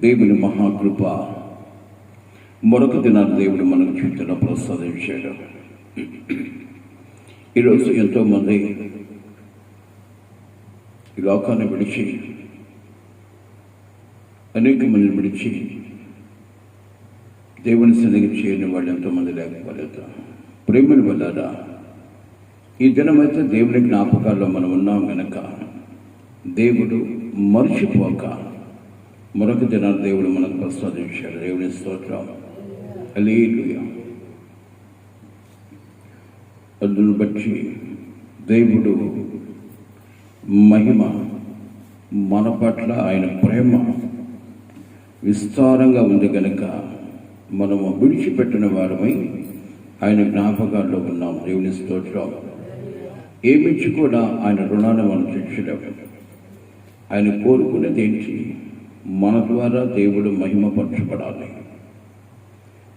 దేవుని మహాకృప మరొక దినాన్ని దేవుడు మనకు జీవితంలో ప్రసాదించాడు. ఈరోజు ఎంతోమంది ఈ లోకాన్ని విడిచి, అనేక మందిని విడిచి దేవుని సన్నిధికి చేయని వాళ్ళు ఎంతోమంది లేకపోలేదు. ప్రేమను వల్ల ఈ దినమైతే దేవుని జ్ఞాపకాల్లో మనం ఉన్నాం కనుక దేవుడు మర్చిపోక మరొక దినాన్ని దేవుడు మనకు ప్రసాదించాడు. దేవుని స్తోత్రం. హల్లెలూయా. అందును బట్టి దేవుడు మహిమ, మన పట్ల ఆయన ప్రేమ విస్తారంగా ఉంది కనుక మనము విడిచిపెట్టిన వారమై ఆయన జ్ఞాపకాల్లో ఉన్నాం. దేవుని స్తోత్రం. ఏమిచ్చి కూడా ఆయన రుణాన్ని మనం తీర్చలేము. ఆయన కోరుకునేది ఏంటి? మన ద్వారా దేవుడు మహిమపరచబడాలి,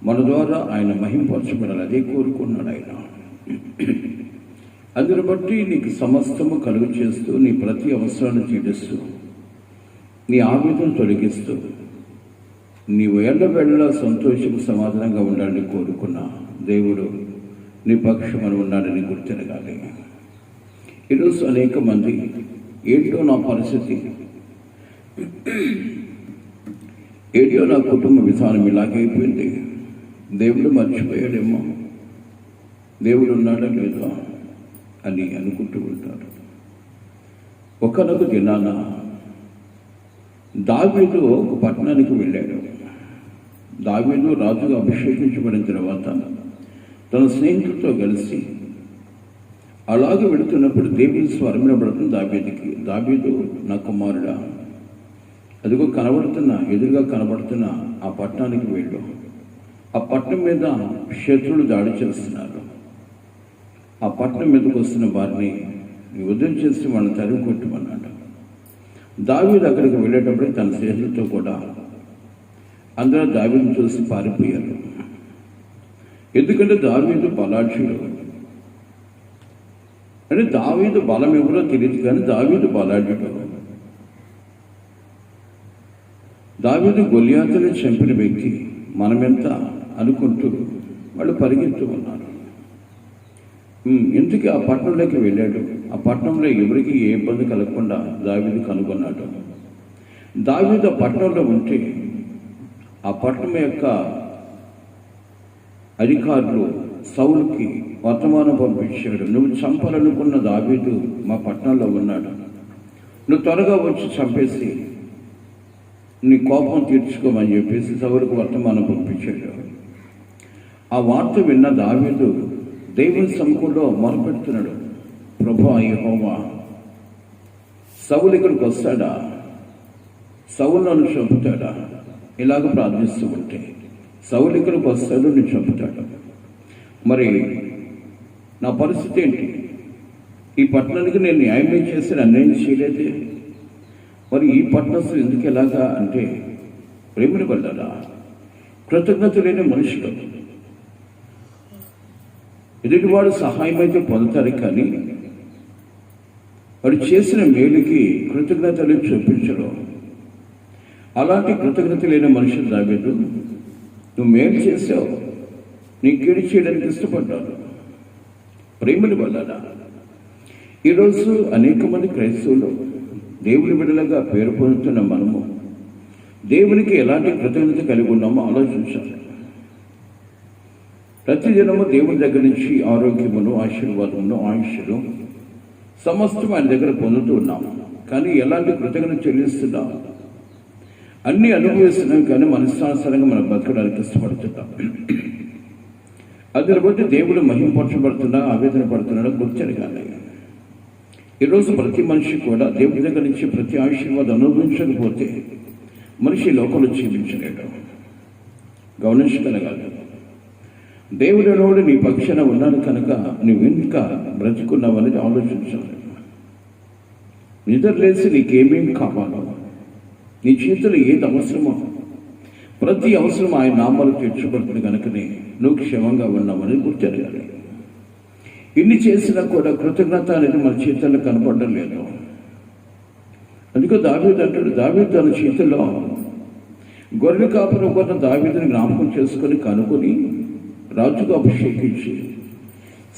మన ద్వారా ఆయన మహిమపరచబడాలి. అదే కోరుకున్నాడు ఆయన. అందును బట్టి నీకు సమస్తము కలుగు చేస్తూ, నీ ప్రతి అవసరాన్ని తీరుస్తూ, నీ ఆవేదన తొలగిస్తూ, నీవు ఎల్లవేళలా సంతోషము సమాధానంగా ఉండాలని కోరుకున్నా దేవుడు నీ పక్షమని ఉన్నాడని గుర్తిరగాలి. ఈరోజు అనేక మంది ఏంటో నా పరిస్థితి, ఏంటో నా కుటుంబ విధానం ఇలాగైపోయింది, దేవుడు మర్చిపోయాడేమో, దేవుడు ఉన్నాడా లేదా అని అనుకుంటూ ఉంటారు. ఒకనొక దినాన దావీదు ఒక పట్టణానికి వెళ్ళాడు. దావీదు రాజుగా అభిషేకించబడిన తర్వాత తన స్నేహితులతో కలిసి అలాగే వెళుతున్నప్పుడు దేవుని స్వరం వినబడుతుంది దావీదుకి. దావీదు, నా కుమారుడా, అదిగో ఎదురుగా కనబడుతున్న ఆ పట్టణానికి వెళ్ళు. ఆ పట్టణం మీద శత్రువులు దాడి చేస్తున్నారు. ఆ పట్టణం మీదకి వస్తున్న వారిని యుద్ధం చేసి వాళ్ళని తరిమి కొట్టమన్నాడు. దావీదు అక్కడికి వెళ్ళేటప్పుడు తన స్నేహితులతో కూడా అందరూ దావీదును చూసి పారిపోయారు. ఎందుకంటే దావీదు బలాఢ్యుడు. అంటే దావీదు బలం ఎవరో తెలియదు, కానీ దావీదు బలాఢ్యుడు. దావీదు గొలియాతుని చంపిన వ్యక్తి మనమెంత అనుకుంటూ వాళ్ళు పరిగెత్తు ఉన్నారు. ఎందుకు ఆ పట్టణంలోకి వెళ్ళాడు? ఆ పట్టణంలో ఎవరికి ఏ ఇబ్బంది కలగకుండా దావీదు కనుగొన్నాడు. దావీదు ఆ పట్టణంలో ఉంటే ఆ పట్టణం యొక్క అధికారులు సౌలుకి వర్తమానం పంపించాడు. నువ్వు చంపాలనుకున్న దావీదు మా పట్టణంలో ఉన్నాడు, నువ్వు త్వరగా వచ్చి చంపేసి నీ కోపం తీర్చుకోమని చెప్పేసి సౌలుకు వర్తమానం పంపించాడు. ఆ వార్త విన్న దావీదు దేవుని సముఖంలో మొరపెడుతున్నాడు. ప్రభువా యెహోవా, సౌలు ఇక్కడికి వస్తాడా? సౌలు నన్ను చంపుతాడా? ఇలాగ ప్రార్థిస్తూ ఉంటే సౌలు ఇక్కడికి వస్తాడు, నేను చంపుతాడు. మరి నా పరిస్థితి ఏంటి? ఈ పట్టణానికి నేను న్యాయం చేసి అన్యాయం చేయలేదే. మరి ఈ పట్టణస్తులు ఎందుకు ఎలాగా అంటే ప్రేమను వల్లరా, కృతజ్ఞత లేని మనుషులు. ఎదుటివాడు సహాయం అయితే పొందుతారు, కానీ వాడు చేసిన మేలుకి కృతజ్ఞతలు చూపించడం. అలాంటి కృతజ్ఞత లేని మనుషులు దావీదు, నువ్వు మేలు చేసావు, నీ కీడు చేయడానికి ఇష్టపడ్డాను. ప్రేమని వల్లరా ఈరోజు అనేక మంది క్రైస్తవులు దేవుని బిడ్డలుగా పేరు పొందుతున్న మనము దేవునికి ఎలాంటి కృతజ్ఞత కలిగి ఉన్నామో ఆలోచించాలి. ప్రతిదినము దేవుని దగ్గర నుంచి ఆరోగ్యమును, ఆశీర్వాదమును, ఆయుష్ను సమస్తం ఆయన దగ్గర పొందుతూ ఉన్నాము. కానీ ఎలాంటి కృతజ్ఞత చెల్లిస్తున్నాం? అన్నీ అనుభవిస్తున్నాం, కానీ మనస్సానుసారంగా మనం బతకడానికి ఇష్టపడుతున్నాం. అందుని బట్టి దేవుడు మహిమపరచబడుతున్నా, ఆవేదన పడుతున్నాడో గుర్తెరగాలి. ఈరోజు ప్రతి మనిషి కూడా దేవుడి దగ్గర నుంచి ప్రతి ఆశీర్వాదం అనుభవించకపోతే మనిషి లోకంలో జీవించలేడు. గమనించగలగాలి. దేవుడు నీ పక్షాన ఉన్నాడు కనుక నువ్వు ఇంకా బ్రతుకున్నావు అనేది ఆలోచించాలి. నిద్రలేసి నీకేమేమి కావాలో, నీ చేతులు ఏది అవసరమో ప్రతి అవసరం ఆయన నామాలు తీర్చబడుతుంది కనుకనే నువ్వు క్షేమంగా ఉన్నావని గుర్తెరగాలి. ఇన్ని చేసినా కూడా కృతజ్ఞత అనేది మన చేతుల్లో కనపడడం లేదు. అందుకో దావీదు అంటాడు, దావీదు తన చేతుల్లో గొర్రె కాపరి కొన్న దావీదుని జ్ఞాపకం చేసుకొని కనుకొని రాజుగా అభిషేకించి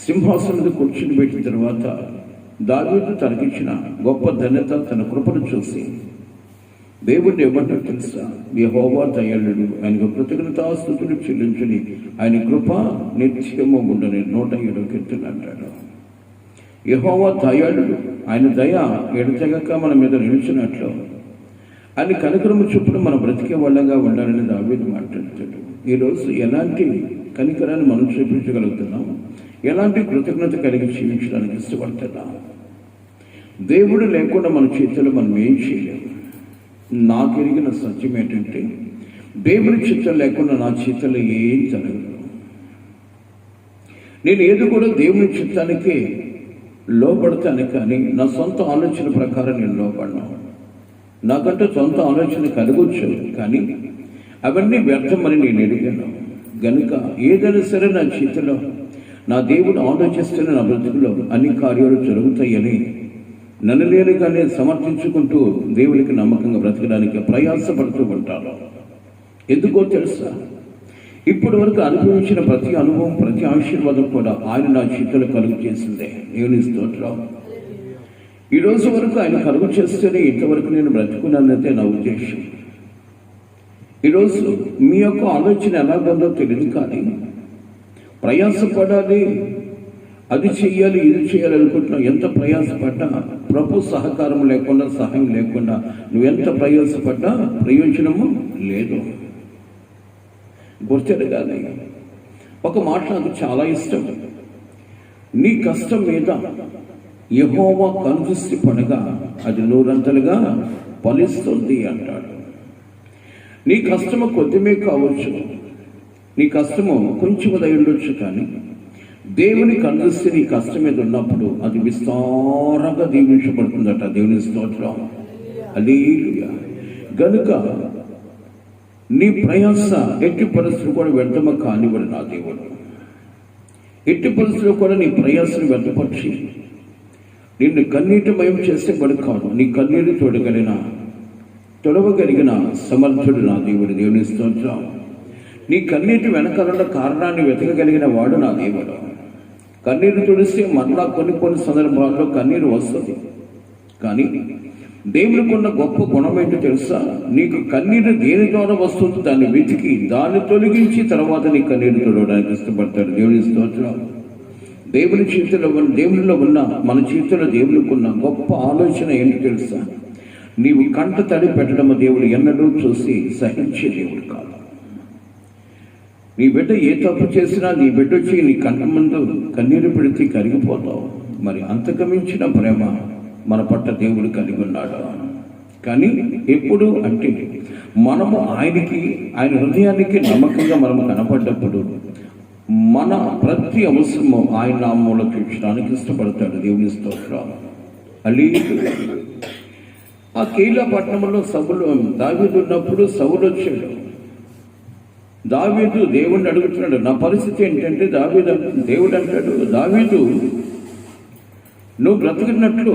సింహాసనం మీద కూర్చుని పెట్టిన తర్వాత దావీదు తనకిచ్చిన గొప్ప ధన్యత, తన కృపను చూసి దేవుడిని ఏమంటారు తెలుసా? యెహోవా దయాళుడు, ఆయనకు కృతజ్ఞతాస్తుతులు చెల్లించుని, ఆయన కృప నిత్యము ఉండని 107వ కీర్తన అంటాడు. యెహోవా దయాళుడు, ఆయన దయ ఎడతెగక మన మీద నిలిచినట్లు ఆయన కనికరము చొప్పున మనం బ్రతికే వాళ్ళగా ఉండాలని దావీదు మాట్లాడుతాడు. ఈరోజు ఎలాంటి కనికరాన్ని మనం చూపించగలుగుతున్నాం? ఎలాంటి కృతజ్ఞత కలిగి జీవించడానికి ఇష్టపడుతున్నాం? దేవుడు లేకుండా మన చేతుల్లో మనం ఏం చేయలేము. నాకు ఎరిగిన సత్యం ఏంటంటే, దేవుని చిత్తం లేకుండా నా చేతుల్లో ఏం జరగదు. నేను ఏది కూడా దేవుని చిత్తానికి లోపడతాను, కానీ నా సొంత ఆలోచన ప్రకారం నేను లోపడను. నాకంటే సొంత ఆలోచన కలగొచ్చు, కానీ అవన్నీ వ్యర్థమని నేను ఎరిగాను. గనుక ఏదైనా సరే నా చేతిలో నా దేవుడు ఆలోచిస్తున్న నా బ్రతుకులో అన్ని కార్యాలు జరుగుతాయని నన్ను నేనుగానే సమర్థించుకుంటూ దేవునికి నమ్మకంగా బ్రతకడానికి ప్రయాసపడుతూ ఉంటాను. ఎందుకో తెలుసా? ఇప్పటి వరకు అనుభవించిన ప్రతి అనుభవం, ప్రతి ఆశీర్వాదం కూడా ఆయన నా చేతులు కలుగు చేసిందే. దేవుని స్తోత్రం. ఈ రోజు వరకు ఆయన కలుగు చేస్తేనే ఇంతవరకు నేను బ్రతుకున్నానంటే నా ఉద్దేశం. ఈరోజు మీ యొక్క ఆలోచన ఎలాగందో తెలియదు, కానీ ప్రయాసపడాలి, అది చెయ్యాలి, ఇది చేయాలి అనుకుంటున్నావు. ఎంత ప్రయాసపడ్డా ప్రభు సహకారం లేకుండా, సహాయం లేకుండా నువ్వెంత ప్రయాసపడ్డా ప్రయోజనము లేదు. గుర్తెరగాలి. ఒక మాట నాకు చాలా ఇష్టం. నీ కష్టం మీద యెహోవా కనుదృష్టి పడగా అది 100 ఫలిస్తుంది అంటాడు. నీ కష్టము కొద్దిమే కావచ్చు, నీ కష్టము కొంచెం ఉండొచ్చు, కానీ దేవుని కనుదృష్టి నీ కష్టం మీద ఉన్నప్పుడు అది విస్తారంగా దీవించబడుతుందట. దేవుని స్తోత్రం. హల్లెలూయా. గనుక నీ ప్రయాస ఎట్టి పరిస్థితులు కూడా వ్యర్థమ కానివ్వడు నా దేవుడు. ఎట్టి పరిస్థితులు కూడా నీ ప్రయాసను వ్యర్థపరిచి నిన్ను కన్నీటిమయం చేస్తే కాదు. నీ కన్నీరు తొడవగలిగిన సమర్థుడు నా దేవుడు. దేవుని స్తోత్రం. నీ కన్నీటి వెనకాల కారణాన్ని వెతకగలిగిన వాడు నా దేవుడు. కన్నీరు తుడిస్తే మరలా కొన్ని సందర్భాల్లో కన్నీరు వస్తుంది, కానీ దేవునికి ఉన్న గొప్ప గుణం ఏంటో తెలుసా? నీకు కన్నీరు దేని ద్వారా వస్తుంది దాన్ని వెతికి దాన్ని తొలగించి తర్వాత నీ కన్నీరు తొడవడానికి ఇష్టపడతాడు. దేవుని స్తోత్రం. దేవునిలో ఉన్న మన చేతిలో దేవునికి ఉన్న గొప్ప ఆలోచన ఏంటో తెలుసా? నీవు కంట తడి పెట్టడం దేవుడు ఎన్నడూ చూసి సహించే దేవుడు కాదు. నీ బిడ్డ ఏ తప్పు చేసినా నీ బిడ్డ వచ్చి నీ కంట ముందు కన్నీరు పెడితే కరిగిపోతావు. మరి అంతకమించిన ప్రేమ మన పట్ల దేవుడు కలిగి ఉన్నాడు. కానీ ఎప్పుడు అంటే మనము ఆయన హృదయానికి నమ్మకంగా మనము కనపడ్డప్పుడు మన ప్రతి అవసరము ఆయన నామంలో తీర్చడానికి ఇష్టపడతాడు. దేవుని స్తోత్రం. హల్లెలూయా. ఆ కీలా పట్టణంలో దావీదు ఉన్నప్పుడు సౌలు వచ్చాడు. దావీదు దేవుడిని అడుగుతున్నాడు, నా పరిస్థితి ఏంటంటే దేవుడు అంటాడు, దావీదు నువ్వు బ్రతుకున్నట్లు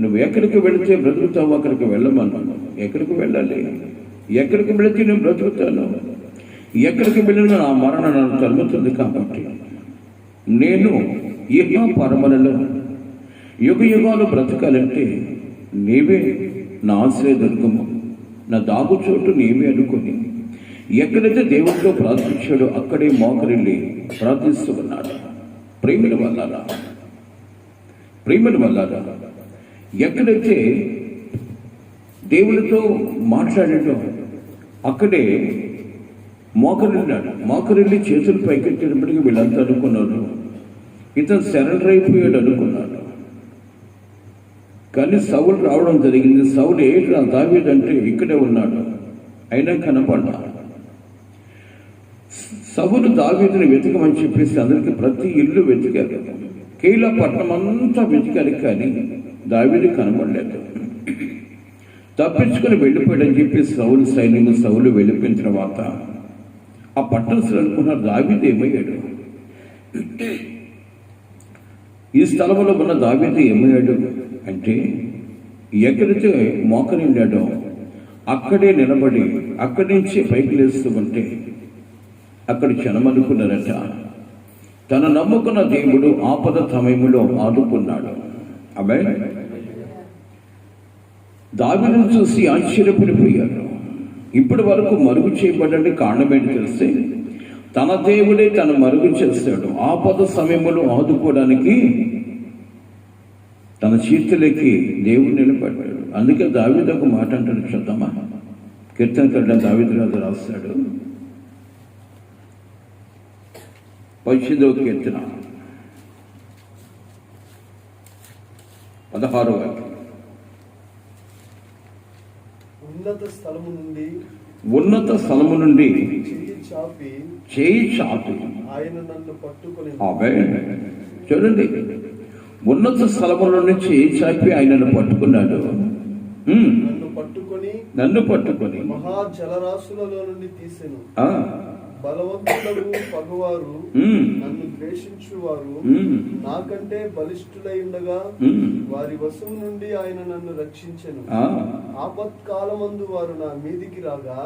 నువ్వు ఎక్కడికి వెళితే బ్రతుకుతావు అక్కడికి వెళ్ళమన్నాను. ఎక్కడికి వెళ్ళాలి? ఎక్కడికి వెళితే నేను బ్రతుకుతాను? ఎక్కడికి వెళ్ళినా నా మరణ నన్ను తరుముతుంది. కాబట్టి నేను ఇహ పరమలలో యుగాలు బ్రతకాలంటే నీవే నా ఆశ్రయదుర్గము, నా దాగుచోటు నీవే అనుకుని ఎక్కడైతే దేవుడితో ప్రార్థించాడో అక్కడే మోకరిల్లి ప్రార్థిస్తూ ఉన్నాడు. ప్రేమల వల్ల ఎక్కడైతే దేవుడితో మాట్లాడాడో అక్కడే మోకరిల్లి చేతులు పైకెట్టేటప్పటికీ వీళ్ళంతా అనుకున్నారు ఇతను సరెండర్ అయిపోయాడు అనుకున్నాడు. కానీ సౌలు రావడం జరిగింది. సౌలు ఏంటి దావీదు అంటే ఇక్కడే ఉన్నాడు, అయినా కనపడ్డా. సౌలు దావీదుని వెతకమని చెప్పేసి అందరికీ ప్రతి ఇల్లు వెతికారు. కీలా పట్టణం అంతా వెతికారు, కానీ దావీదు కనపడలేదు. తప్పించుకొని వెళ్ళిపోయాడని చెప్పి సౌలు వెళ్ళిపోయిన తర్వాత ఆ పట్టణస్తులు అనుకున్నారు, దావీదు ఏమయ్యాడు? ఈ స్థలంలో ఉన్న దావీదు ఏమయ్యాడు అంటే ఎక్కడైతే మోకరిల్లాడో అక్కడే నిలబడి అక్కడి నుంచి పైకి లేస్తూ ఉంటే అక్కడి జనం అనుకున్నారట, తన నమ్ముకున్న దేవుడు ఆపద సమయంలో ఆదుకున్నాడు. ఆమేన్. దావీదును చూసి ఆశ్చర్యపడిపోయాడు. ఇప్పటి వరకు మరుగు చేయబడ్డ కారణం ఏంటి తెలిస్తే, తన దేవుడే తను మరుగు చేస్తాడు. ఆపద సమయంలో ఆదుకోవడానికి తన చేతులకి దేవుడు నిలబడ్డాడు. అందుకే దావీదు ఒక మాట అంటాడు, చూద్దామా? కీర్తనకారుడు దావీదు రాజు రాస్తాడు, 18వ కీర్తన 16వ వాక్యం. ఉన్నత స్థలము నుండి చేయి చాపి ఆయన నన్ను పట్టుకొని. చూడండి, ఉన్నత స్థలము నుండి చేయి చాపి ఆయనను పట్టుకున్నాడు. నన్ను పట్టుకొని మహా జలరాశులలో నుండి తీసెను. బలవంతులకు పగవారు, నన్ను ద్వేషించువారు నాకంటే బలిష్ఠులై ఉండగా వారి వశము నుండి ఆయన నన్ను రక్షించెను. ఆపత్కాలమందు వారు నా మీదికి రాగా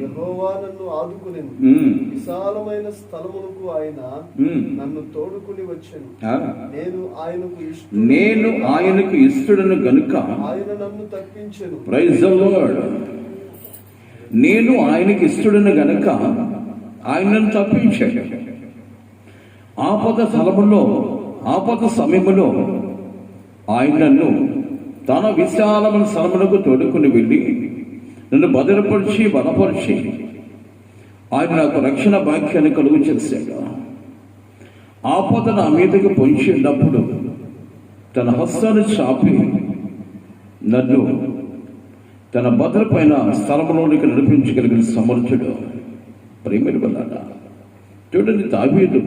యెహోవా నన్ను ఆదుకునెను. విశాలమైన స్థలమునకు ఆయన నన్ను తోడుకుని వచ్చెను. నేను ఆయనకు ఇష్టడను గనుక ఆయన నన్ను తప్పించెను. Praise the lord. నేను ఆయనకి ఇష్టడను గనుక ఆయనను తప్పించాడు. ఆపద స్థలములో, ఆపద సమయములో ఆయన నన్ను తన విశాలమైన స్థలములకు తోడుకుని వెళ్ళి నన్ను భద్రపరిచి బలపరిచి ఆయన నాకు రక్షణ భాగ్యాన్ని కలుగు చేశాడు. ఆపద నా మీదకి పొంచి ఉన్నప్పుడు తన హస్తాన్ని చాపి నన్ను తన భద్రపైన స్థలములోనికి నడిపించగలిగిన సమర్థుడు. ప్రేమిడి వల్ల చూడండి, దావీదు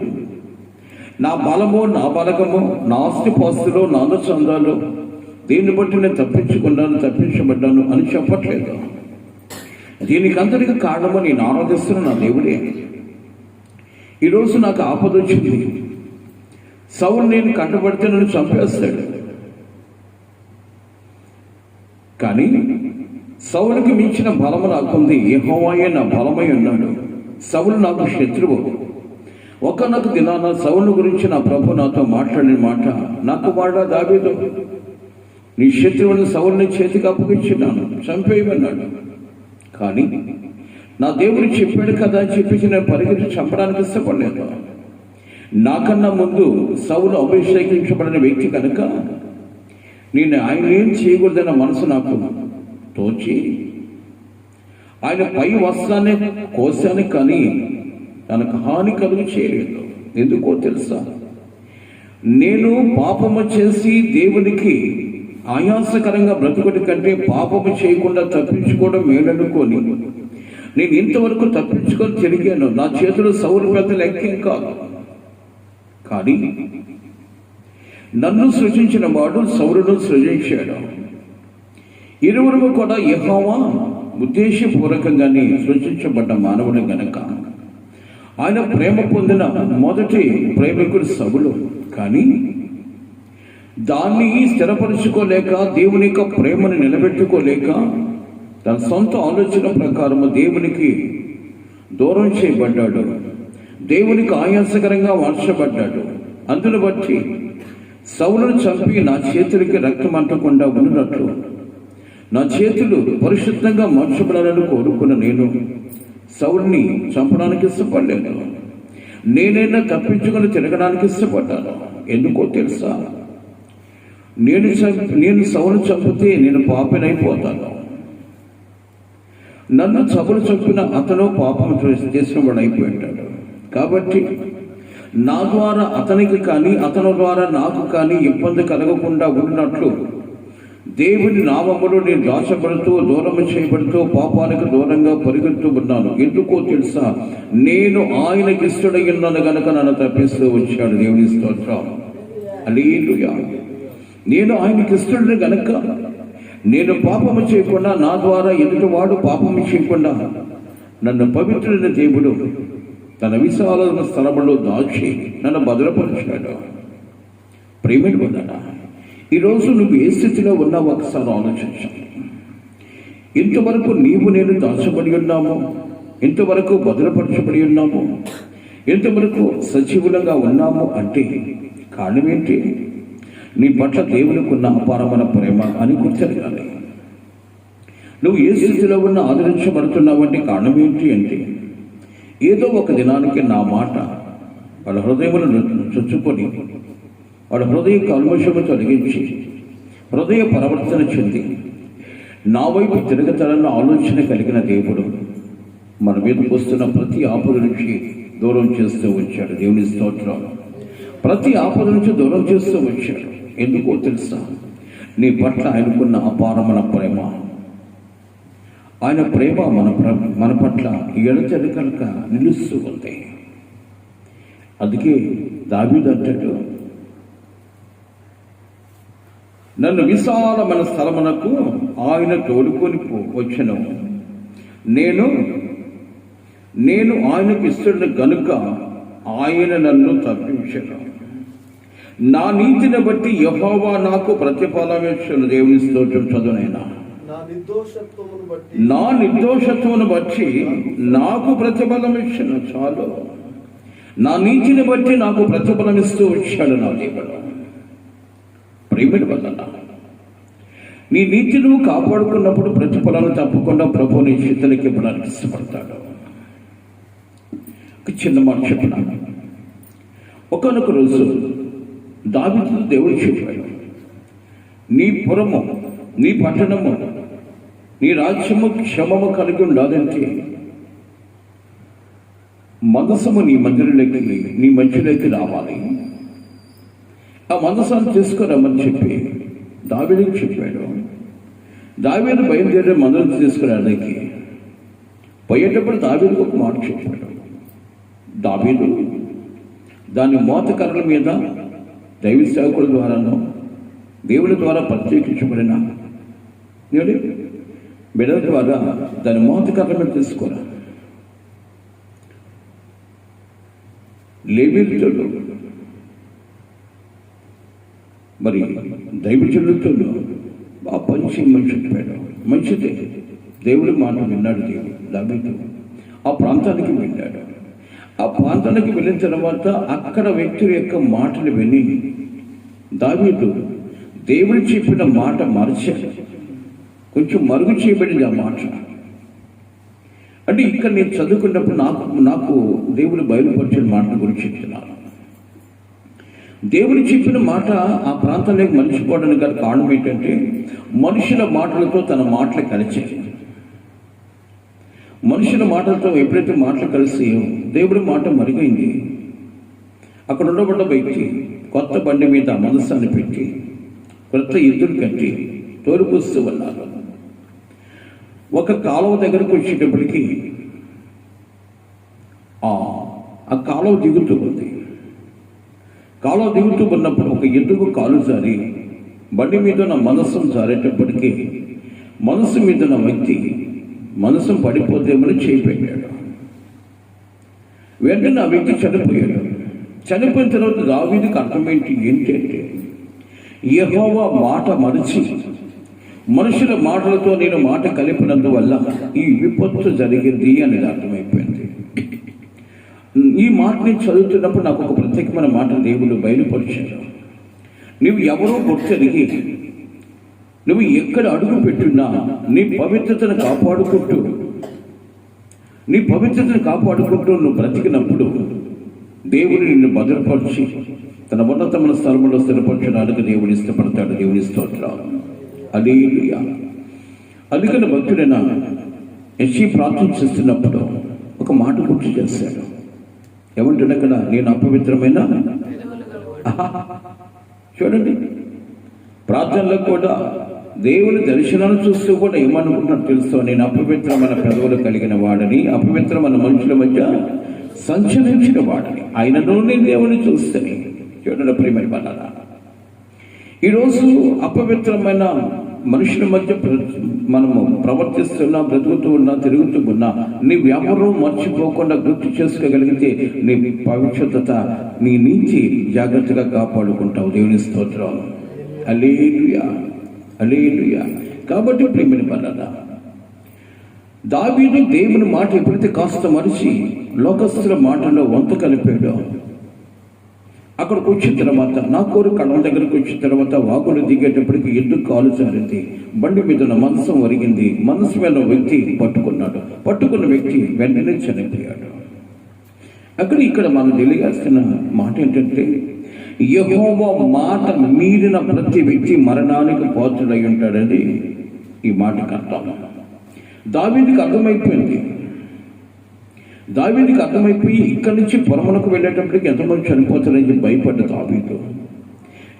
నా బలము, నా బలగము, నా ఆస్తిపాస్తులు, నా అందచందాలు దీన్ని బట్టి నేను తప్పించబడ్డాను అని చెప్పట్లేదు. దీనికి అందరికీ కారణము నేను ఆరాధిస్తున్న నా దేవుడే. ఈరోజు నాకు ఆపద వచ్చింది. సౌలు నేను కంటపడితే నన్ను చంపేస్తాడు. కానీ సౌలుకి మించిన బలము నాకుంది. యెహోవాయే నా బలమై ఉన్నాడు. సౌలు నాకు శత్రువు. ఒకనొక దినాన సౌలు గురించి నా ప్రభు నాతో మాట్లాడిన మాట, నాకు వాడా దావీదు, నీ శత్రువుని సౌలుని చేతికి అప్పగించినాను, చంపేయమన్నాడు. కానీ నా దేవుడు చెప్పాడు కదా అని చెప్పేసి నేను పరిగెత్తి చంపడానికి ఇష్టపడలేదు. నాకన్నా ముందు సౌలు అభిషేకించబడిన వ్యక్తి కనుక నేను ఆయన ఏం చేయకూడదన్న మనసు నాకు తోచి ఆయన పై వస్త్రాన్ని కోశాను, కానీ తనకు హాని కలుగు చేయలేదు. ఎందుకో తెలుసా? నేను పాపము చేసి దేవునికి ఆయాసకరంగా బ్రతుకుడి కంటే పాపము చేయకుండా తప్పించుకోవడం మేలనుకొని నేను ఇంతవరకు తప్పించుకొని తిరిగాను. నా చేతులు సౌలు పెద్ద లెక్కేం కాదు. కానీ నన్ను సృజించిన వాడు సౌలును సృజించాడు. ఇరువురు కూడా యెహోవా ఉద్దేశపూర్వకంగానే సృజించబడ్డ మానవుడు గనక ఆయన ప్రేమ పొందిన మొదటి ప్రేమికుడు సౌలు. కానీ దాన్ని స్థిరపరుచుకోలేక, దేవుని యొక్క ప్రేమను నిలబెట్టుకోలేక, తన సొంత ఆలోచన ప్రకారము దేవునికి దూరం చేయబడ్డాడు. దేవునికి ఆయాసకరంగా మార్చబడ్డాడు. అందును బట్టి సౌలును చంపి నా చేతులకి రక్తం అంటకుండా ఉన్నట్లు నా చేతులు పరిశుద్ధంగా మార్చబడాలని కోరుకున్న నేను సౌలుని చంపడానికి ఇష్టపడలేదు. నేనైనా తప్పించుకొని తిరగడానికి ఇష్టపడ్డాను. ఎందుకో తెలుసా? నేను సౌలు చంపితే నేను పాపినైపోతాను. నన్ను సౌలు చంపిన అతను పాపం చేసిన వాడు అయిపోయింటాడు. కాబట్టి నా ద్వారా అతనికి కానీ అతని ద్వారా నాకు కానీ ఇబ్బంది కలగకుండా ఉన్నట్లు దేవుని నామములో నేను దాచబడుతూ, దూరం చేయబడుతూ, పాపానికి దూరంగా పరిగెత్తూ ఉన్నాను. ఎందుకో తెలుసా? నేను ఆయనకి ఇష్టడై ఉన్నాను గనక నన్ను తప్పిస్తూ వచ్చాడు. దేవుని స్తోత్రం. హల్లెలూయా. నేను ఆయనకి ఇష్టడని గనక నేను పాపము చేయకుండా, నా ద్వారా ఎదుటివాడు పాపము చేయకుండా నన్ను పవిత్రుడైన దేవుడు తన విశాలమైన స్థలములో దాచి నన్ను భద్రపరిచాడు. ప్రేమిడి వలన ఈరోజు నువ్వు ఏ స్థితిలో ఉన్నావు ఒకసారి ఆలోచించాలి. ఇంతవరకు నీవు నేను దాచబడి ఉన్నాము, ఇంతవరకు భద్రపరచబడి ఉన్నాము, ఇంతవరకు సజీవులంగా ఉన్నాము అంటే కారణం ఏంటి? నీ పట్ల దేవునికి ఉన్న అపారమైన ప్రేమ అని గుర్తెరగాలి. నువ్వు ఏ స్థితిలో ఉన్న ఆదరించబడుతున్నావు అంటే కారణం ఏంటి అంటే ఏదో ఒక దినానికి నా మాట వాళ్ళ హృదయములను చొచ్చుకొని వాళ్ళ హృదయ కల్మషము తొలగించి హృదయ పరివర్తన చెంది నా వైపు తిరగతారన్న ఆలోచన కలిగిన దేవుడు మన మీదకు వస్తున్న ప్రతి ఆపద నుంచి దూరం చేస్తూ వచ్చాడు. దేవుని స్తోత్రం. ప్రతి ఆపద నుంచి దూరం చేస్తూ వచ్చాడు. ఎందుకో తెలుసా? నీ పట్ల ఆయనకున్న అపారమైన ప్రేమ. ఆయన ప్రేమ మన పట్ల ఎడతెరి కనుక నిలుస్తూ ఉంది. అందుకే దావీదు అంటాడు, నన్ను విశాలమైన స్థలమునకు ఆయన తోడుకొని వచ్చెను. నేను ఆయనకు ఇస్తున్న గనుక ఆయన నన్ను తప్పించను. నా నీతిని బట్టి యెహోవా నాకు ప్రతిఫలమిచ్చును. దేవుని స్తోత్రం. చదువునైనా నా నిర్దోషత్వమును బట్టి నాకు ప్రతిఫలం ఇచ్చాను. చాలు. నా నీతిని బట్టి నాకు ప్రతిఫలం ఇస్తూ వచ్చాడు నా దేవుడు. ప్రేమిడి వల్ల నీ నీతి నువ్వు కాపాడుకున్నప్పుడు ప్రతిఫలాన్ని తప్పకుండా ప్రభు నీ చేతులకి ఇవ్వడానికి ఇష్టపడతాడు. ఒక చిన్న మాట చెప్పినాను. ఒకనొక రోజు దావీదుతో దేవుడు చెప్పాడు, నీ పురము, నీ పట్టణము, నీ రాజ్యము క్షమము కలిగి ఉండాలంటే మనసము నీ మధ్యలోకి రావాలి. ఆ మనసాన్ని తీసుకురమ్మని చెప్పి దావీదుకు చెప్పాడు. దావీదు బయలుదేరి మనసు తీసుకురానికి పోయేటప్పుడు దావీదుకు ఒక మాట చెప్పాడు. దావీదు దాని మోతకర్రల మీద దైవ సేవకుల ద్వారానో దేవుని ద్వారా ప్రత్యేకించబడిన బిడ్డల ద్వారా దాని మోతకర్రల మీద తీసుకోరా. లేవీయులతో మరి దైవజనులతో ఆ పంచి మనిషి చెప్పాడు. మంచిదే, దేవుడి మాట విన్నాడు దేవుడు. దావీదు ఆ ప్రాంతానికి వెళ్ళాడు. ఆ ప్రాంతానికి వెళ్ళిన తర్వాత అక్కడ వ్యక్తుల యొక్క మాటలు విని దావీదు దేవుడు చెప్పిన మాట మార్చాడు. కొంచెం మరుగు చేయబడింది ఆ మాట. అంటే ఇక్కడ నేను చదువుకున్నప్పుడు నాకు దేవుడు బయలుపరిచిన మాట గురించి చెప్తున్నాను. దేవుడు చెప్పిన మాట ఆ ప్రాంతంలోకి మర్చిపోవడానికి గల కారణం ఏంటంటే మనుషుల మాటలతో తన మాటలు కలిచాయి. మనుషుల మాటలతో ఎప్పుడైతే మాటలు కలిసి దేవుడి మాట మరుగైంది. అక్కడ ఉండబడ్డ వ్యక్తి కొత్త బండి మీద మనసాన్ని పెట్టి కొత్త ఎద్దులు కట్టి తోలుకొస్తూ ఉన్నారు. ఒక కాలువ దగ్గరకు వచ్చేటప్పటికి ఆ కాలువ దిగుతూ ఉంది. కాలువ దిగుతూ ఉన్నప్పుడు ఒక ఎద్దుకు కాలు జారి బండి మీద నా మనస్సును జారేటప్పటికీ మనసు మీద నా వ్యక్తి మనసు పడిపోతేమని చేపెట్టాడు. వెంటనే ఆ వ్యక్తి చనిపోయాడు. చనిపోయిన తర్వాత దావీదుకు అర్థమేంటి ఏంటంటే యెహోవా మాట మరిచి మనుషుల మాటలతో నేను మాట కలిపినందువల్ల ఈ విపత్తు జరిగింది అనేది అర్థమైపోయింది. ఈ మాటని చదువుతున్నప్పుడు నాకు ఒక ప్రత్యేకమైన మాట దేవుడు బయలుపరిచాడు. నువ్వు ఎవరో గుర్తెరిగి నువ్వు ఎక్కడ అడుగు పెట్టున్నా నీ పవిత్రతను కాపాడుకుంటూ నువ్వు బ్రతికినప్పుడు దేవుడు నిన్ను భద్రపరిచి తన ఉన్నతమైన స్థలంలో స్థిరపరచడానికి దేవుడు ఇష్టపడతాడు. దేవుని స్తోత్రం. హల్లెలూయా. అందుకని భక్తుడైన యెషయా ప్రార్థన చేస్తున్నప్పుడు ఒక మాట గుర్తు చేశాడు. ఏమంటాడు అక్కడ? నేను అపవిత్రమైన చూడండి, ప్రార్థనలో కూడా దేవుని దర్శనాన్ని చూస్తూ కూడా ఏమనుకుంటున్నాడు తెలుసు? నేను అపవిత్రమైన పెదవులు కలిగిన వాడని, అపవిత్రమైన మనుషుల మధ్య సంచరించిన వాడని, ఆయనను నేను దేవుని చూస్తేనే. చూడండి ప్రియమైన వాళ్ళారా, ఈరోజు అపవిత్రమైన మనుషుల మధ్య మనము ప్రవర్తిస్తున్నా, బ్రతుకుతూ ఉన్నా, తిరుగుతూ ఉన్నా, నీవెవరూ మర్చిపోకుండా గుర్తు చేసుకోగలిగితే నీ పవిత్రత, నీ నీతి జాగ్రత్తగా కాపాడుకుంటావు. దేవుని స్తోత్రం. హల్లెలూయా, హల్లెలూయా. కాబట్టి ప్రియమైన వాళ్ళారా, దావీదు దేవుని మాట ఎప్పుడైతే కాస్త మరిచి లోకస్తుల మాటలో వంత కలిపాడో, అక్కడికి వచ్చిన తర్వాత నా కోరు కళ్ళం దగ్గరకు వచ్చిన తర్వాత వాగులు దిగేటప్పటికి ఎందుకు కాలు జారింది, బండి మీద ఉన్న మనసం ఒరిగింది, మనసు మీద వ్యక్తి పట్టుకున్నాడు, పట్టుకున్న వ్యక్తి వెంటనే చనిపోయాడు. ఇక్కడ మనం తెలియాల్సిన మాట ఏంటంటే, యెహోవా మాట మీరిన ప్రతి వ్యక్తి మరణానికి పాత్రుడై ఉంటాడని ఈ మాటకు అర్థం. దావీదుకి అర్థమైపోయి ఇక్కడి నుంచి పొలములకు వెళ్ళేటప్పటికి ఎంతమంది చనిపోతారని భయపడ్డ దావీదు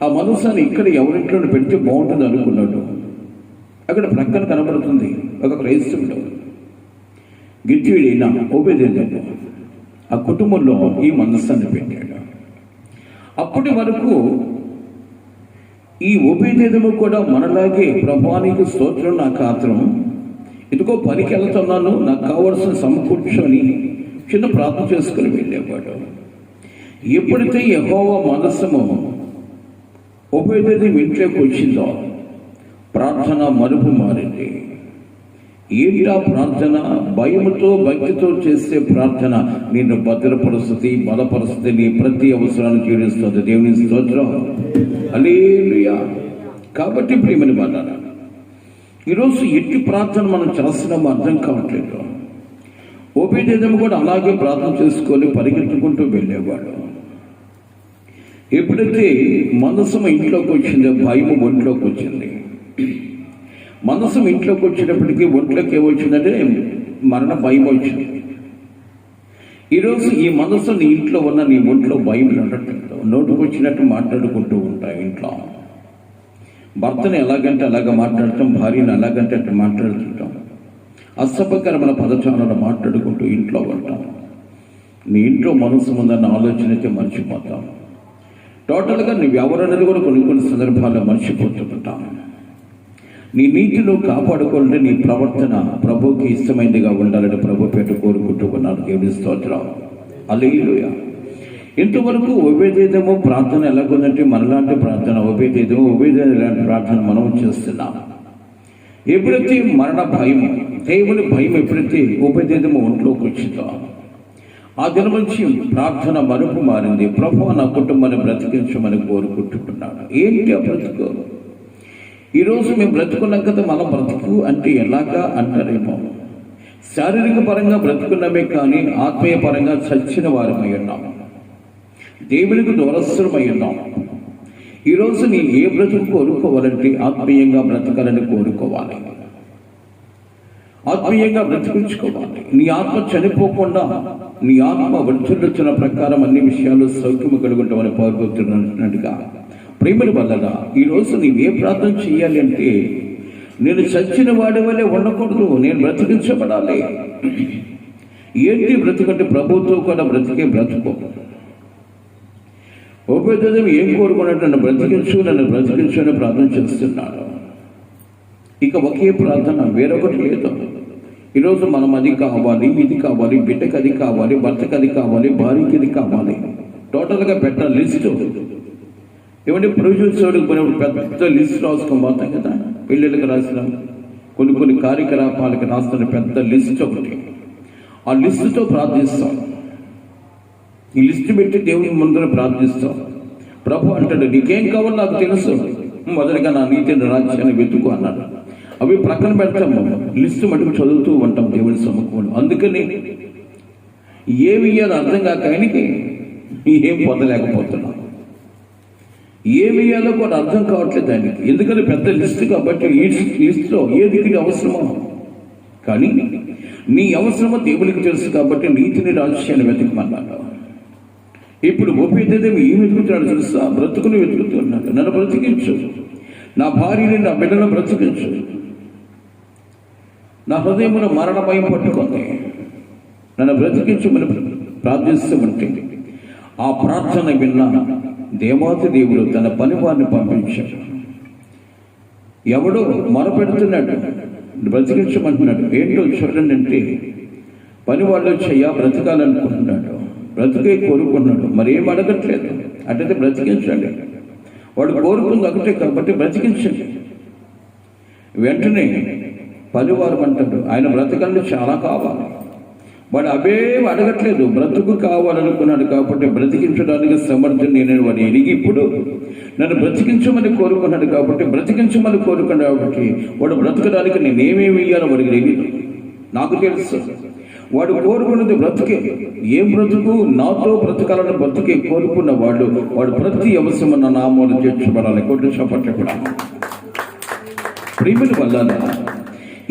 ఆ మనసాన్ని ఇక్కడ ఎవరింట్లో పెడితే బాగుంటుంది అనుకున్నాడు. అక్కడ ప్రక్కన కనబడుతుంది ఒక క్రైస్తవుడు, గిద్యోనైన ఓబేదెదోము ఆ కుటుంబంలో ఈ మనస్సాన్ని పెట్టాడు. అప్పటి వరకు ఈ ఓబేదెదోము కూడా మనలాగే ప్రభువానికి స్తోత్రం, నాకు ఆత్రం, ఇదిగో పనికి వెళ్తున్నాను, నాకు కావలసిన సమకూర్చొని చిన్న ప్రార్థన చేసుకుని వెళ్ళేవాడు. ఎప్పుడైతే యెహోవా మనస్సము ఓబేదెదోము ఇంట్లోకి వచ్చిందో ప్రార్థన మరుపు మారింది. ఏంటా ప్రార్థన? భయముతో భక్తితో చేసే ప్రార్థన నిన్ను భద్రపరుస్తుంది, బలపరుస్తుంది, నీ ప్రతి అవసరాన్ని తీరుస్తుంది. దేవుని స్తోత్రం, హల్లెలూయా. కాబట్టి ప్రియమైన వాళ్ళారా, ఈరోజు ఎట్టి ప్రార్థన మనం చేస్తున్నామో అర్థం కావట్లేదు. ఓబేదెదోము కూడా అలాగే ప్రార్థన చేసుకొని పరిగెత్తుకుంటూ వెళ్ళేవాడు. ఎప్పుడైతే మనసు ఇంట్లోకి వచ్చిందో భయము ఒంట్లోకి వచ్చింది. మనసు ఇంట్లోకి వచ్చేటప్పటికి ఒంట్లోకి ఏమొచ్చిందంటే మరణ భయం వచ్చింది. ఈరోజు ఈ మనసు నీ ఇంట్లో ఉన్న నీ ఒంట్లో భయం ఉండట్లేదు. నోటుకు వచ్చినట్టు మాట్లాడుకుంటూ ఉంటాయి. ఇంట్లో భర్తను ఎలాగంటే అలాగ మాట్లాడటం, భార్యను ఎలాగంటే అట్లా మాట్లాడుతుంటాం, అసభ్యకరమైన పదజాలను మాట్లాడుకుంటూ ఇంట్లో ఉంటాం. నీ ఇంట్లో మనసు ఉందన్న ఆలోచన అయితే మర్చిపోతాం. టోటల్గా నువ్వెవరన్నది కూడా కొన్ని సందర్భాల్లో మర్చిపోతుంటాం. నీ నీతిలో కాపాడుకోవాలంటే నీ ప్రవర్తన ప్రభువుకి ఇష్టమైనదిగా ఉండాలని ప్రభు పేట కోరుకుంటూ ఉన్నాను. దేవుని స్తోత్రం, హల్లెలూయా. ఇంతవరకు ఓబేదెదోము ప్రార్థన ఎలాగుందంటే మనలాంటి ప్రార్థన, ఓబేదెదోము లాంటి ప్రార్థన మనం చేస్తున్నాం. ఎప్పుడైతే మరణ భయం, దేవుని భయం ఎప్పుడైతే ఓబేదెదోము ఒంట్లోకి వచ్చిందో ఆ దినం నుంచి ప్రార్థన మరుపు మారింది. ప్రభువా నా కుటుంబాన్ని బ్రతికించమని కోరుకుంటున్నాడు. ఏంటి ఆ బ్రతుకు? ఈరోజు మేము బ్రతుకున్నాం కదా, మన బ్రతుకు అంటే ఎలాగా అంటారేమో. శారీరక పరంగా బ్రతుకున్నామే కానీ ఆత్మీయ పరంగా చచ్చిన వారమై ఉన్నాం, దేవునికి దూరస్థులమై ఉన్నాం. ఈరోజు నీ ఏ బ్రతుకు కోరుకోవాలంటే ఆత్మీయంగా బ్రతకాలని కోరుకోవాలి, ఆత్మీయంగా బ్రతికించుకోవాలి. నీ ఆత్మ చనిపోకుండా నీ ఆత్మ వర్ధిల్లుచున్న ప్రకారం అన్ని విషయాలు సౌఖ్యము కలుగుంటామని కోరుకుంటున్నట్టుగా ప్రేమల వల్ల ఈరోజు నీవే ప్రార్థన చేయాలి అంటే, నేను చచ్చిన వాడి వల్లే ఉండకూడదు, నేను బ్రతికించబడాలి. ఏంటి బ్రతుకంటే ప్రభుత్వం కూడా బ్రతికే బ్రతుకు. ఓబేదెదోము ఏం కోరుకున్నట్టు నన్ను బ్రతికించు అని ప్రార్థన చేస్తున్నాడు. ఇక ఒకే ప్రార్థన, వేరొకటి లేదు. ఈరోజు మనం అది కావాలి, ఇది కావాలి, బిడ్డకి అది కావాలి, భర్తకి అది కావాలి, భార్యకి ఇది కావాలి, టోటల్గా పెట్టాలి లిస్టు. ఏమంటే ప్రొడ్యూసర్కి పెద్ద లిస్ట్ రాసుకొని పోతాం కదా, పెళ్ళిళ్ళకి రాసిన కొన్ని కార్యకలాపాలకి రాస్తున్న పెద్ద లిస్ట్ ఒకటి. ఆ లిస్టుతో ప్రార్థిస్తాం. ఈ లిస్టు పెట్టి దేవుని ముందర ప్రార్థిస్తాం. ప్రభు అంటాడు, నీకేం కావాలో నాకు తెలుసు, మొదటిగా నా నీతిని రాజ్యాన్ని వెతుకు అన్నాడు. అవి ప్రక్కన పెడతాము, లిస్టు మటుకు చదువుతూ ఉంటాం దేవుని సముఖంలో. అందుకని ఏమి ఇయ్యాలో అర్థం కాక ఆయనకి ఏం పొందలేకపోతున్నాం, ఏమి ఇయ్యాలో కూడా అర్థం కావట్లేదు ఆయనకి. ఎందుకంటే పెద్ద లిస్టు కాబట్టి ఈ లిస్టులో ఏది అవసరమో, కానీ నీ అవసరమో దేవునికి తెలుసు కాబట్టి నీతిని రాజ్యాన్ని వెతకమన్నాడు. ఇప్పుడు ఓబేదెదోము ఏం వెతుకుతున్నాడు తెలుసా? బ్రతుకుని వెతుకుతున్నాడు. నన్ను బ్రతికించు, నా భార్యని నా బిడ్డను బ్రతికించు. నా హృదయంలో మరణ భయం పట్టుకుంది, నన్ను బ్రతికించమని ప్రార్థిస్తూ ఉంటే ఆ ప్రార్థన విన్న దేవాతి దేవుడు తన పని వారిని పంపించాడు. ఎవడో మొరపెడుతున్నాడు, బ్రతికించమంటున్నాడు. ఏంటో చూడండి అంటే, పని వాళ్ళు బ్రతకాలనుకుంటున్నాడు, బ్రతికే కోరుకున్నాడు, మరి ఏం అడగట్లేదు. అటైతే బ్రతికించండి, వాడు కోరుకుంది ఒకటే కాబట్టి బ్రతికించండి. వెంటనే పనివారం అంటాడు. ఆయన బ్రతకాలంటే చాలా కావాలి. వాడు అవేం అడగట్లేదు, బ్రతుకు కావాలనుకున్నాడు కాబట్టి బ్రతికించడానికి సమర్థుడు నేను వాడు ఎరిగి ఇప్పుడు నన్ను బ్రతికించమని కోరుకున్నాడు కాబట్టి బ్రతికించమని కోరుకున్నాడు కాబట్టి వాడు బ్రతకడానికి నేనేమేమి ఇయ్యాలో వాడికి తెలియదు. నాకు తెలుసు వాడు కోరుకున్నది బ్రతుకే. ఏం బ్రతుకు? నాతో బ్రతకాలని బ్రతుకే కోరుకున్న వాడు ప్రతి అవసరం నా నామూలు చేర్చబడాలి. కొట్టు చప్పట్లు కూడా ప్రేమల వల్ల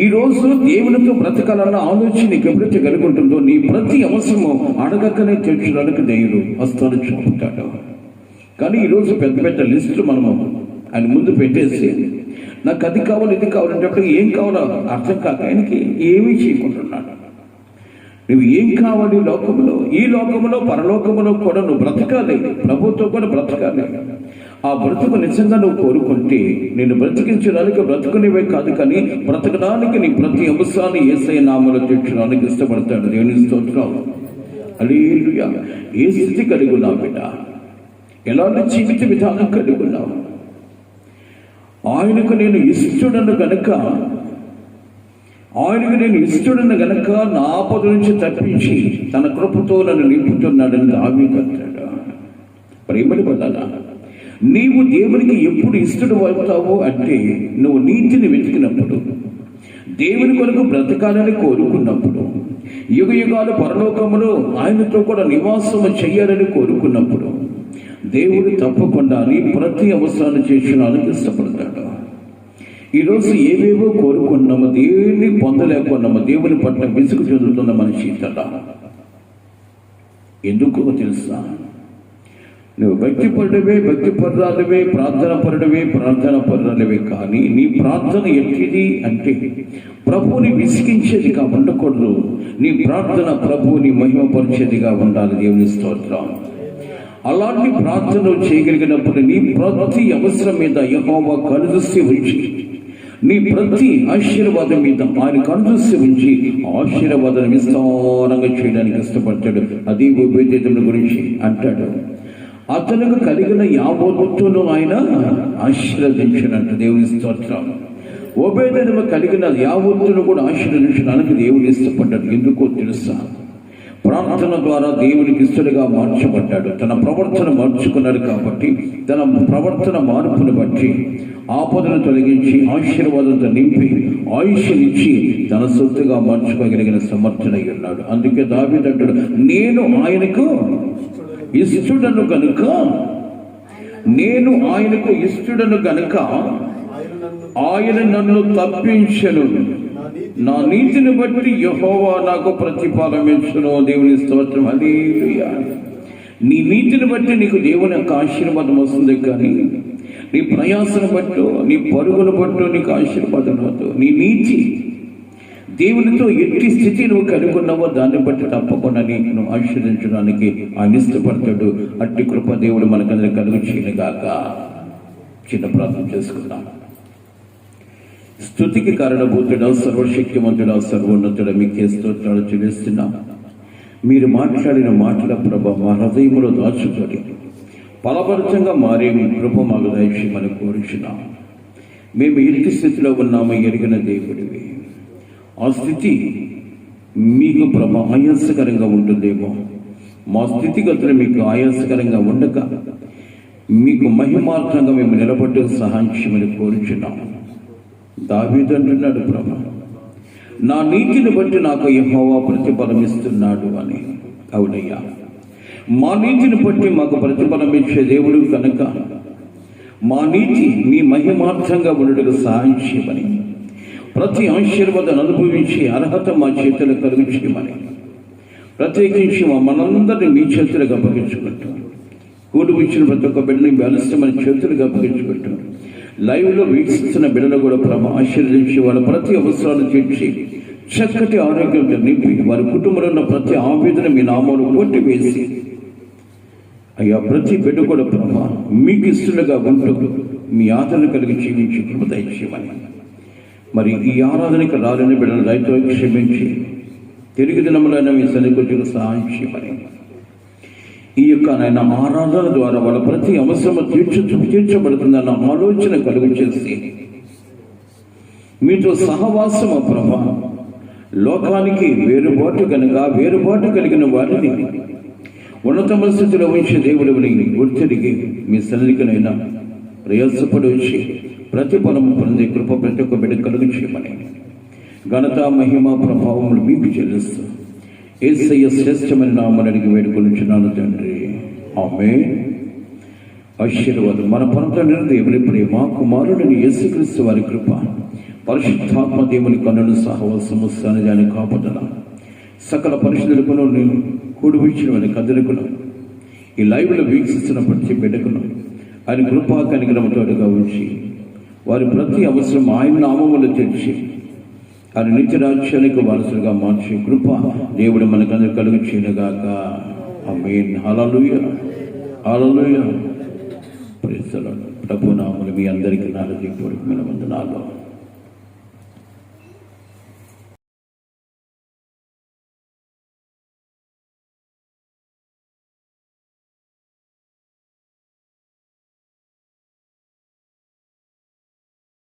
ఈరోజు దేవునితో బ్రతకాలన్న ఆలోచన నీకు ఎప్పుడైతే కలిగి ఉంటుందో నీ ప్రతి అవసరము అడగక్కనే తీర్చడానికి దేవుడు వస్తాడు చూపుతాడు. కానీ ఈరోజు పెద్ద పెద్ద లిస్టులు మనము ఆయన ముందు పెట్టేసి నాకు అది కావాలి ఇది కావాలంటే ఏం కావాలో అర్థం కాక ఆయనకి ఏమీ చేయకుంటున్నాడు. నువ్వు ఏం కావాలి లోకములో? ఈ లోకములో పరలోకములో కూడా నువ్వు బ్రతకాలి, ప్రభుతో కూడా బ్రతకాలి. ఆ బ్రతుకు నిజంగా నువ్వు కోరుకుంటే నేను బ్రతికించడానికి బ్రతుకునేవే కాదు, కానీ బ్రతకడానికి నీ ప్రతి అంశాన్ని యేసయ్య నామములో తీర్చడానికి ఇష్టపడతాడు. దేవుని స్తోత్రం. హల్లెలూయా. ఏ స్థితి కలిగి ఉన్నావు బిడ్డ? ఎలాంటి జీవిత విధానం కలిగి ఉన్నావు? ఆయనకు నేను ఇష్టడను గనక నా ఆపద నుంచి తప్పించి తన కృపతో నన్ను నింపుతున్నాడని దావీదు అంటాడు. ప్రేమని వల్ల నీవు దేవునికి ఎప్పుడు ఇష్టడు అవుతావు అంటే నువ్వు నీతిని వెతికినప్పుడు, దేవుని కొరకు బ్రతకాలని కోరుకున్నప్పుడు, యుగ యుగాలు పరలోకములో ఆయనతో కూడా నివాసము చెయ్యాలని కోరుకున్నప్పుడు దేవుడు తప్పకుండా నీ ప్రతి అవసరాన్ని చేర్చడానికి ఇష్టపడతాడు. ఈరోజు ఏవేవో కోరుకున్నామో దేన్ని పొందలేకున్నామో దేవుని పట్ల విసుగు చెందుతున్న మనిషి తట. ఎందుకో తెలుసా? నువ్వు భక్తి పరురాలవే, ప్రార్థన పరురాలవే, కానీ నీ ప్రార్థన ఎట్టిది అంటే ప్రభువుని విసిగించేదిగా ఉండకూడదు. నీ ప్రార్థన ప్రభువుని మహిమపరిచేదిగా ఉండాలి. దేవుని స్తోత్రం. అలాంటి ప్రార్థనలు చేయగలిగినప్పుడు నీ ప్రతి అవసరం మీద యెహోవా కనుదృష్టి ఉంచి, నీ ప్రతి ఆశీర్వాదం మీద ఆయన కనుదృష్టి ఉంచి ఆశీర్వాదం విస్తారంగా చేయడానికి ఇష్టపడతాడు. అది ఉపేదేశం గురించి అంటాడు. అతనికి కలిగిన యావత్తును ఆయన ఆశీర్వదించినట్టు. దేవుని స్తోత్రం. ఉపేదేశము కలిగిన యావత్తును కూడా ఆశీర్వదించడానికి దేవుడు ఇష్టపడ్డాడు. ఎందుకో తెలుసా? ప్రార్థన ద్వారా దేవునికి ఇష్టడుగా మార్చబడ్డాడు. తన ప్రవర్తన మార్చుకున్నాడు కాబట్టి తన ప్రవర్తన మార్పును బట్టి ఆపదను తొలగించి ఆశీర్వాదంతో నింపి ఆయుష్నిచ్చి తన సొత్తుగా మార్చుకోగలిగిన సమర్థుడై ఉన్నాడు. అందుకే దావీదు అంటాడు, నేను ఆయనకు ఇష్టడను గనుక ఆయన నన్ను తప్పించెను, నా నీతిని బట్టి యెహోవా నాకు ప్రతిఫలమిచ్చును. దేవుని స్తోత్రం. హల్లెలూయా. నీ నీతిని బట్టి నీకు దేవుని యొక్క ఆశీర్వాదం వస్తుంది, కానీ నీ ప్రయాసను బట్టు, నీ పరుగును బట్టు నీకు ఆశీర్వాదం వద్దు. నీ నీతి దేవునితో ఎట్టి స్థితి నువ్వు కనుగొన్నావో దాన్ని బట్టి తప్పకుండా నువ్వు ఆశీర్వదించడానికి ఆయన ఇష్టపడతాడు. అట్టి కృప దేవుడు మనకందరికి కలుగు చేయనుగాక. చిన్న ప్రార్థన చేసుకుందాం. స్తుతికి కారణభూతుడా, సర్వశక్తిమంతుడా, సర్వోన్నతుడా, మీకే స్తోత్రాలు చెల్లిస్తున్నాం. మీరు మాట్లాడిన మాటల ప్రభ మా హృదయంలో దాచుకొని ఫలభరితంగా మారే మీ కృప మాకు దయచేయమని కోరుచున్నాం. మేము ఎట్టి స్థితిలో ఉన్నామో ఎరిగిన దేవుడివి. ఆ స్థితి మీకు ప్రభ ఆయాసకరంగా ఉంటుందేమో. మా స్థితిగతులు మీకు ఆయాసకరంగా ఉండక మీకు మహిమార్థంగా మేము నిలబడ్డ సహాయం చేయమని కోరుచున్నాం. దావీదు అంటున్నాడు, ప్రభ నా నీతిని బట్టి నాకు యెహోవా ప్రతిఫలం ఇస్తున్నాడు అని. అవునయ్యా, మా నీతిని బట్టి మాకు ప్రతిఫలం ఇచ్చే దేవుడు కనుక మా నీతి మీ మహిమార్థంగా ఉండటకు సహాయం చేయమని, ప్రతి ఆశీర్వాదాన్ని అనుభవించి అర్హత మా చేతులు కలుగు చేయమని, ప్రత్యేకించి మనందరినీ మీ చేతులకు అప్పగించుకుంటాం. కూడి ఇచ్చిన ప్రతి ఒక్క బిడ్డని బలస్తమని చేతులకు అప్పగించుకుంటాం. లైవ్లో వీక్షిస్తున్న బిడ్డలు కూడా ప్రభ ఆశీర్వదించి వాళ్ళ ప్రతి అవసరాలు తీర్చి చక్కటి ఆరోగ్యంతో నింపి వారి కుటుంబంలో ఉన్న ప్రతి ఆవేదన మీ నామాలు కొట్టివేసి అయ్యా ప్రతి బిడ్డ కూడా ప్రభ మీకు ఇష్టలుగా ఉంటూ మీ ఆదరణ కలిగి జీవించి కృప దయచేయమని, మరి ఈ ఆరాధనకి రాలని బిడ్డలు దయతో క్షమించి తిరిగి దినములైన మీ సన్నిధికి సహాయం చేయమని, ఈ యొక్క నాయన ఆరాధన ద్వారా వాళ్ళ ప్రతి అవసరము తీర్చబడుతుందన్న ఆలోచన కలుగు చేసి మీతో సహవాసము ప్రభా, లోకానికి వేరుబాటు కలిగిన వారిని ఉన్నతమ స్థితిలో ఉంచే దేవుడిని గుర్తిరిగి మీ సన్నిధికనైనా ప్రయాసపడి వచ్చి ప్రతిఫలము పొందే కృప ప్రతి ఒక్క బిడ్డ కలుగు చేయమని ఘనత మహిమ ప్రభావములు మీకు చెల్లిస్తూ యేసయ్య శ్రేష్టమైన నామమున అడిగి వేడుకొనుచున్నాను తండ్రి, ఆమేన్. ఆశీర్వాదం. మన పరమ దేవుని ప్రేమ, కుమారుడిని యేసుక్రీస్తు వారి కృప, పరిశుద్ధాత్మ దేవుని కన్నుల సహవాసము, సన్నిధాన కాపుదల, సకల పరిశుద్ధులకును కూడిపించిన కదలికను ఈ లైవ్లో వీక్షిస్తున్న ప్రతి బిడ్డకును ఆయన కృపా కనికరముతోడుగా ఉంచి వారి ప్రతి అవసరం ఆయన నామములు తెచ్చి ఆయన నిత్యరాజ్యానికి వారసులుగా మార్చి కృప దేవుడు మనకందరూ కలుగు చేయనుగాక. Amen. Hallelujah, hallelujah. Praise the Lord. ప్రభు నామములో మీ అందరికీ నా హృదయపూర్వకమైన వందనాలు.